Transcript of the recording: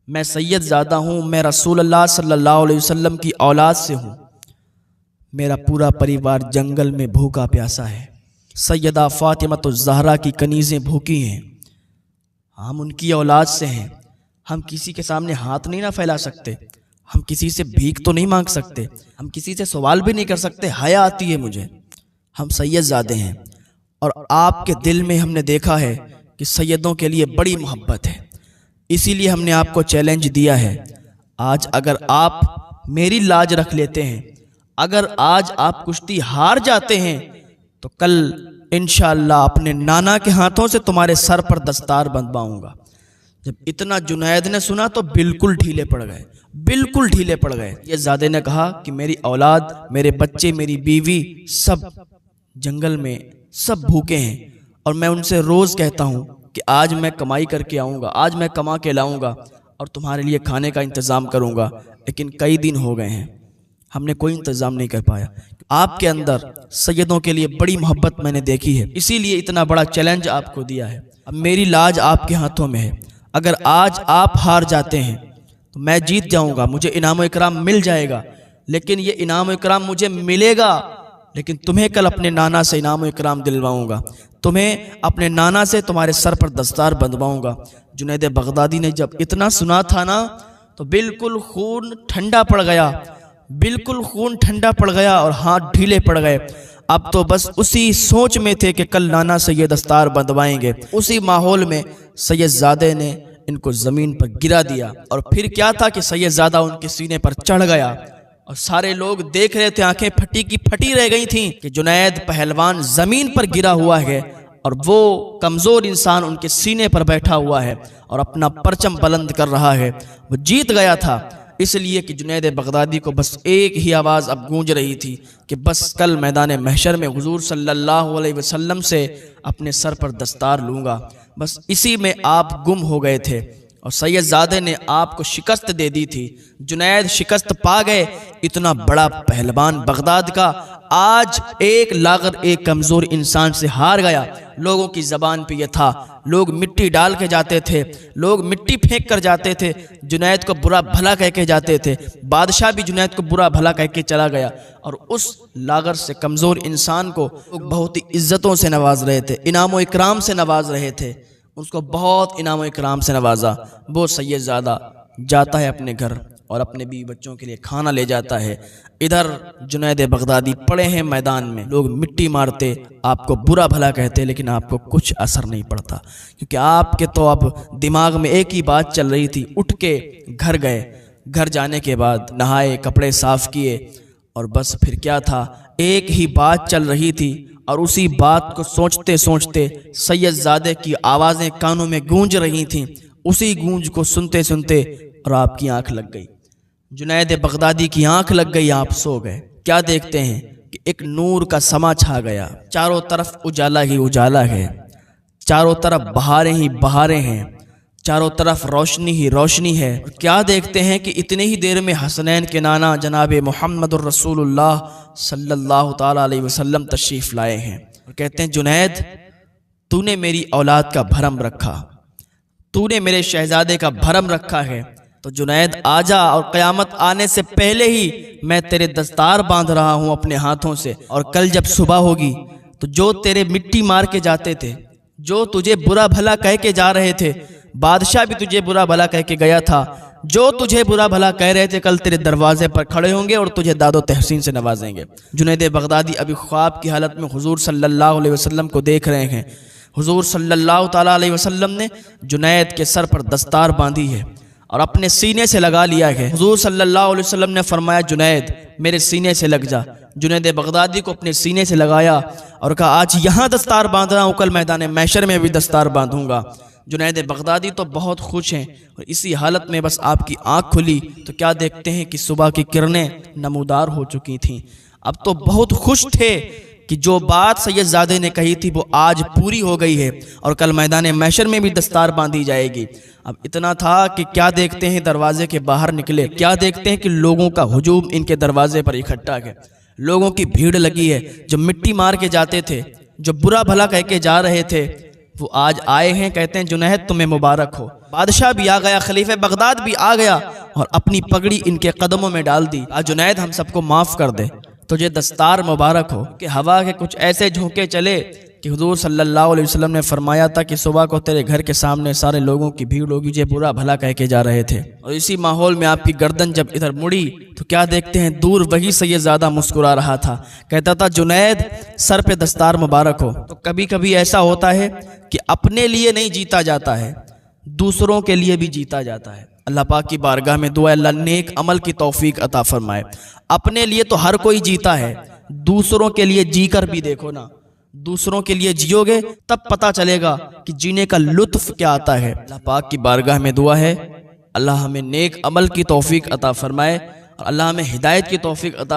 میں سید زادہ ہوں، میں رسول اللہ صلی اللہ علیہ وسلم کی اولاد سے ہوں، میرا پورا پریوار جنگل میں بھوکا پیاسا ہے، سیدہ فاطمہ الزہرا کی کنیزیں بھوکی ہیں، ہم ان کی اولاد سے ہیں، ہم کسی کے سامنے ہاتھ نہیں نہ پھیلا سکتے، ہم کسی سے بھیک تو نہیں مانگ سکتے، ہم کسی سے سوال بھی نہیں کر سکتے، حیا آتی ہے مجھے، ہم سید زادے ہیں۔ اور آپ کے دل میں ہم نے دیکھا ہے کہ سیدوں کے لیے بڑی محبت ہے، اسی لیے ہم نے آپ کو چیلنج دیا ہے۔ آج اگر آپ میری لاج رکھ لیتے ہیں، اگر آج آپ کشتی ہار جاتے ہیں، تو کل انشاءاللہ اپنے نانا کے ہاتھوں سے تمہارے سر پر دستار بندھواؤں گا۔ جب اتنا جنید نے سنا تو بالکل ڈھیلے پڑ گئے، بالکل ڈھیلے پڑ گئے۔ یہ زادے نے کہا کہ میری اولاد، میرے بچے، میری بیوی سب جنگل میں سب بھوکے ہیں، اور میں ان سے روز کہتا ہوں کہ آج میں کمائی کر کے آؤں گا، آج میں کما کے لاؤں گا اور تمہارے لیے کھانے کا انتظام کروں گا، لیکن کئی دن ہو گئے ہیں، ہم نے کوئی انتظام نہیں کر پایا۔ آپ کے اندر سیدوں کے لیے بڑی محبت میں نے دیکھی ہے، اسی لیے اتنا بڑا چیلنج آپ کو دیا ہے۔ اب میری لاج آپ کے ہاتھوں میں ہے، اگر آج آپ ہار جاتے ہیں تو میں جیت جاؤں گا، مجھے انعام و اکرام مل جائے گا، لیکن یہ انعام و اکرام مجھے ملے گا، لیکن تمہیں کل اپنے نانا سے انعام و اکرام دلواؤں گا، تمہیں اپنے نانا سے تمہارے سر پر دستار بندھواؤں گا۔ جنید بغدادی نے جب اتنا سنا تھا نا تو بالکل خون ٹھنڈا پڑ گیا، بالکل خون ٹھنڈا پڑ گیا اور ہاتھ ڈھیلے پڑ گئے۔ اب تو بس اسی سوچ میں تھے کہ کل نانا سے یہ دستار بندھوائیں گے۔ اسی ماحول میں سید زادے نے ان کو زمین پر گرا دیا، اور پھر کیا تھا کہ سید زادہ ان کے سینے پر چڑھ گیا، اور سارے لوگ دیکھ رہے تھے، آنکھیں پھٹی کی پھٹی رہ گئی تھیں کہ جنید پہلوان زمین پر گرا ہوا ہے اور وہ کمزور انسان ان کے سینے پر بیٹھا ہوا ہے اور اپنا پرچم بلند کر رہا ہے۔ وہ جیت گیا تھا، اس لیے کہ جنید بغدادی کو بس ایک ہی آواز اب گونج رہی تھی کہ بس کل میدان محشر میں حضور صلی اللہ علیہ وسلم سے اپنے سر پر دستار لوں گا۔ بس اسی میں آپ گم ہو گئے تھے، اور سید زادے نے آپ کو شکست دے دی تھی، جنید شکست پا گئے۔ اتنا بڑا پہلوان بغداد کا آج ایک لاغر، ایک کمزور انسان سے ہار گیا۔ لوگوں کی زبان پہ یہ تھا، لوگ مٹی ڈال کے جاتے تھے، لوگ مٹی پھینک کر جاتے تھے، جنید کو برا بھلا کہہ کے جاتے تھے، بادشاہ بھی جنید کو برا بھلا کہہ کے چلا گیا، اور اس لاغر سے کمزور انسان کو لوگ بہت ہی عزتوں سے نواز رہے تھے، انعام و اکرام سے نواز رہے تھے، اس کو بہت انعام و اکرام سے نوازا۔ وہ سید زادہ جاتا ہے اپنے گھر اور اپنے بیوی بچوں کے لیے کھانا لے جاتا ہے، ادھر جنید بغدادی پڑے ہیں میدان میں، لوگ مٹی مارتے، آپ کو برا بھلا کہتے، لیکن آپ کو کچھ اثر نہیں پڑتا، کیونکہ آپ کے تو اب دماغ میں ایک ہی بات چل رہی تھی۔ اٹھ کے گھر گئے، گھر جانے کے بعد نہائے، کپڑے صاف کیے، اور بس پھر کیا تھا، ایک ہی بات چل رہی تھی، اور اسی بات کو سوچتے سوچتے سید زادے کی آوازیں کانوں میں گونج رہی تھیں، اسی گونج کو سنتے سنتے اور آپ کی آنکھ لگ گئی، جنید بغدادی کی آنکھ لگ گئی، آپ سو گئے۔ کیا دیکھتے ہیں کہ ایک نور کا سما چھا گیا، چاروں طرف اجالا ہی اجالا ہے، چاروں طرف بہاریں ہی بہاریں ہیں، چاروں طرف روشنی ہی روشنی ہے۔ کیا دیکھتے ہیں کہ اتنے ہی دیر میں حسنین کے نانا جناب محمد الرسول اللہ صلی اللہ تعالیٰ علیہ وسلم تشریف لائے ہیں، اور کہتے ہیں جنید تو نے میری اولاد کا بھرم رکھا، تو نے میرے شہزادے کا بھرم رکھا ہے، تو جنید آجا، اور قیامت آنے سے پہلے ہی میں تیرے دستار باندھ رہا ہوں اپنے ہاتھوں سے، اور کل جب صبح ہوگی تو جو تیرے مٹی مار کے جاتے تھے، جو تجھے برا بھلا کہہ کے جا رہے تھے، بادشاہ بھی تجھے برا بھلا کہہ کے گیا تھا، جو تجھے برا بھلا کہہ رہے تھے کل تیرے دروازے پر کھڑے ہوں گے اور تجھے داد و تحسین سے نوازیں گے۔ جنید بغدادی ابھی خواب کی حالت میں حضور صلی اللہ علیہ وسلم کو دیکھ رہے ہیں، حضور صلی اللہ تعالیٰ علیہ وسلم نے جنید کے سر پر دستار باندھی ہے اور اپنے سینے سے لگا لیا ہے۔ حضور صلی اللہ علیہ وسلم نے فرمایا جنید میرے سینے سے لگ جا۔ جنید بغدادی کو اپنے سینے سے لگایا اور کہا آج یہاں دستار باندھ رہا ہوں، کل میدان محشر میں بھی دستار باندھوں گا۔ جنید بغدادی تو بہت خوش ہیں، اور اسی حالت میں بس آپ کی آنکھ کھلی تو کیا دیکھتے ہیں کہ صبح کی کرنیں نمودار ہو چکی تھیں۔ اب تو بہت خوش تھے کہ جو بات سید زادے نے کہی تھی وہ آج پوری ہو گئی ہے، اور کل میدان محشر میں بھی دستار باندھی جائے گی۔ اب اتنا تھا کہ کیا دیکھتے ہیں دروازے کے باہر نکلے، کیا دیکھتے ہیں کہ لوگوں کا ہجوم ان کے دروازے پر اکٹھا ہے، لوگوں کی بھیڑ لگی ہے، جو مٹی مار کے جاتے تھے، جو برا بھلا کہہ کے جا رہے تھے، وہ آج آئے ہیں، کہتے ہیں جنید تمہیں مبارک ہو۔ بادشاہ بھی آ گیا، خلیفہ بغداد بھی آ گیا اور اپنی پگڑی ان کے قدموں میں ڈال دی، جنید ہم سب کو معاف کر دے، تجھے دستار مبارک ہو۔ کہ ہوا کے کچھ ایسے جھونکے چلے کہ حضور صلی اللہ علیہ وسلم نے فرمایا تھا کہ صبح کو تیرے گھر کے سامنے سارے لوگوں کی بھیڑ ہوگی جو برا بھلا کہہ کے جا رہے تھے، اور اسی ماحول میں آپ کی گردن جب ادھر مڑی تو کیا دیکھتے ہیں، دور وہی سیدزادہ مسکرا رہا تھا، کہتا تھا جنید سر پہ دستار مبارک ہو۔ تو کبھی کبھی ایسا ہوتا ہے کہ اپنے لیے نہیں جیتا جاتا ہے، دوسروں کے لیے بھی جیتا جاتا ہے۔ اللہ پاک کی بارگاہ میں دعا ہے اللہ نیک عمل کی توفیق عطا فرمائے۔ اپنے لیے تو ہر کوئی جیتا ہے، دوسروں کے لیے جی کر بھی دیکھو نا، دوسروں کے لیے جیو گے تب پتہ چلے گا کہ جینے کا لطف کیا آتا ہے۔ اللہ پاک کی بارگاہ میں دعا ہے اللہ ہمیں نیک عمل کی توفیق عطا فرمائے اور اللہ ہمیں ہدایت کی توفیق عطا